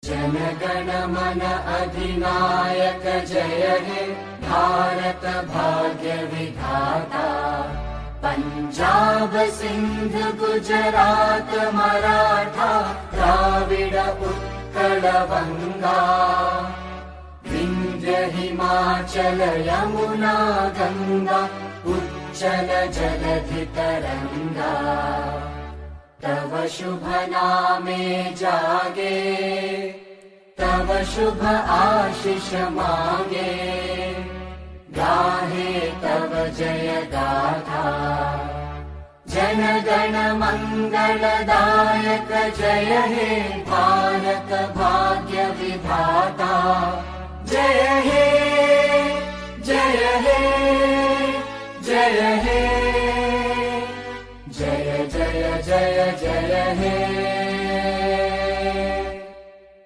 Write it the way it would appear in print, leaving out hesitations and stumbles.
जनगण मन अधिनायक जय हे भारत भाग्य विधाता। पंजाब सिंध गुजरात मराठा द्राविड उत्कल बंगा। विंध्य हिमाचल यमुना गंगा उच्चल जलधि तरंगा। तव शुभ नामे जागे तव शुभ आशीष मांगे। गाहे तव जय गाथा जनगण मंगलदायक जय हे भारत भाग्य